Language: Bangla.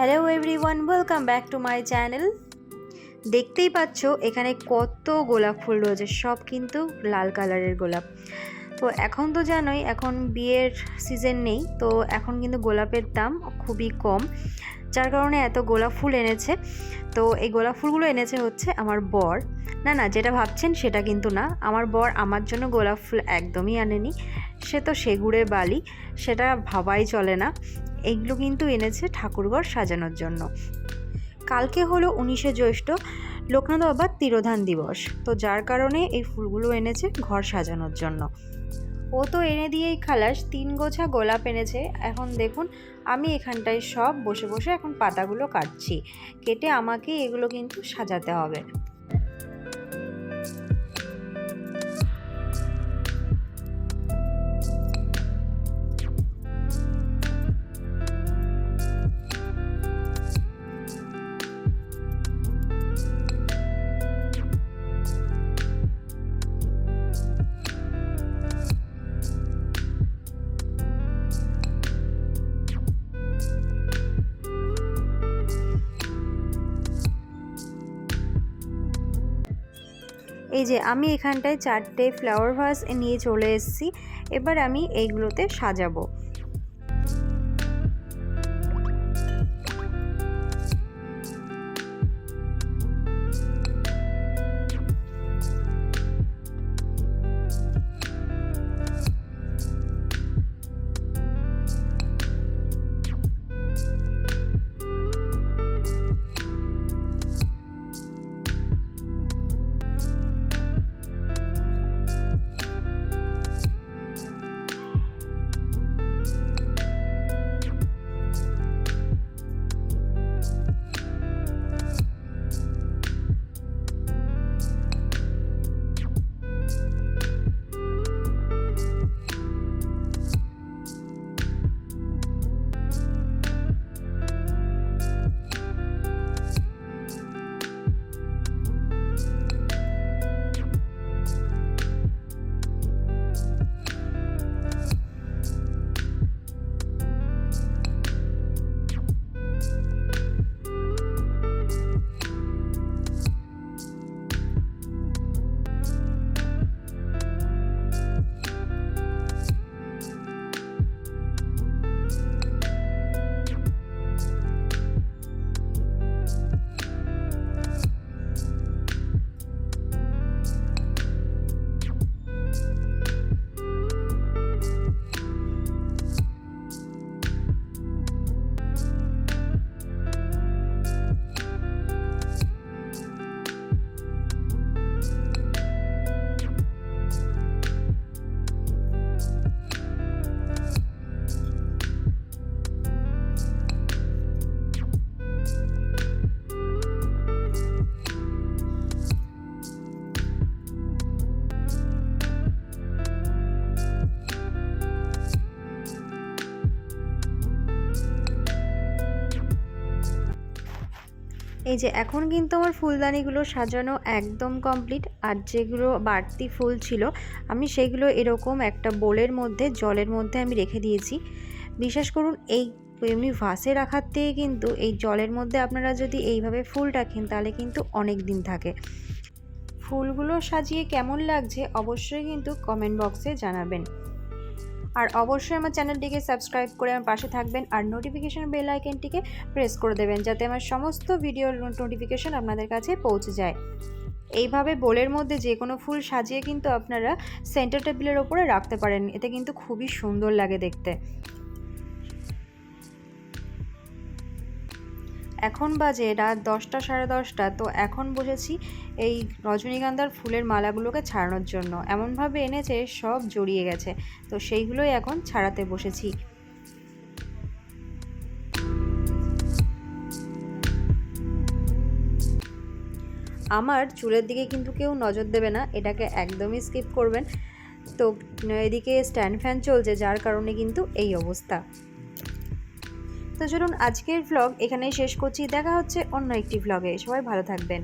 Hello everyone, welcome back to my channel. দেখতেই পাচ্ছ এখানে কত গোলাপ ফুল রয়েছে, সব কিন্তু লাল কালারের গোলাপ। তো এখন তো জানোই এখন বিয়ের সিজন নেই, তো এখন কিন্তু গোলাপের দাম খুবই কম, যার কারণে এত গোলাপ ফুল এনেছে। তো এই গোলাপ ফুলগুলো এনেছে হচ্ছে আমার বর। না, যেটা ভাবছেন সেটা কিন্তু না, আমার বর আমার জন্য গোলাপ ফুল একদমই আনেনি। সে তো সেগুড়ে বালি, সেটা ভাবাই চলে না। এইগুলো কিন্তু এনেছে ঠাকুরঘর সাজানোর জন্য। কালকে হলো 19শে জ্যৈষ্ঠ, লোকনাথ বাবার তিরোধান দিবস, তো যার কারণে এই ফুলগুলো এনেছে ঘর সাজানোর জন্য। ও তো এনে দিয়েই খালাস, 3 গোছা গোলাপ এনেছে। এখন দেখুন আমি এখানটায় সব বসে বসে এখন পাতাগুলো কাটছি, কেটে আমাকে এগুলো কিন্তু সাজাতে হবে। এই যে আমি এখানটায় 4টে ফ্লাওয়ার ভাস নিয়ে চলে এসেছি, এবার আমি এইগুলোতে সাজাবো। এই যে এখন কিন্তু আমার ফুলদানিগুলো সাজানো একদম কমপ্লিট। আর যেগুলো বাড়তি ফুল ছিল আমি সেগুলো এরকম একটা বোলের মধ্যে জলের মধ্যে আমি রেখে দিয়েছি। বিশ্বাস করুন এই এমনি ভাসে রাখার থেকে কিন্তু এই জলের মধ্যে আপনারা যদি এইভাবে ফুল রাখেন তাহলে কিন্তু অনেক দিন থাকে। ফুলগুলো সাজিয়ে কেমন লাগছে অবশ্যই কিন্তু কমেন্ট বক্সে জানাবেন। আর অবশ্যই আমার চ্যানেলটিকে সাবস্ক্রাইব করে আমার পাশে থাকবেন, আর নোটিফিকেশন বেল আইকনটিকে প্রেস করে দেবেন যাতে আমার সমস্ত ভিডিওর নোটিফিকেশন আপনাদের কাছে পৌঁছে যায়। এইভাবে বোলের মধ্যে যে কোনো ফুল সাজিয়ে কিন্তু আপনারা সেন্টার টেবিলের ওপরে রাখতে পারেন, এতে কিন্তু খুবই সুন্দর লাগে দেখতে। এখন বাজে রাত 10টা সাড়ে 10টা, তো এখন বসেছি এই রজনীগন্ধার ফুলের মালাগুলোকে ছাড়ানোর জন্য। এমনভাবে এনেছে সব জড়িয়ে গেছে, তো সেইগুলোই এখন ছাড়াতে বসেছি। আমার চুলের দিকে কিন্তু কেউ নজর দেবে না, এটাকে একদমই স্কিপ করবেন। তো এদিকে স্ট্যান্ড ফ্যান চলছে, যার কারণে কিন্তু এই অবস্থা। তো চলুন আজকের ভ্লগ এখানেই শেষ করছি, দেখা হচ্ছে অন্য একটি ভ্লগে। সবাই ভালো থাকবেন।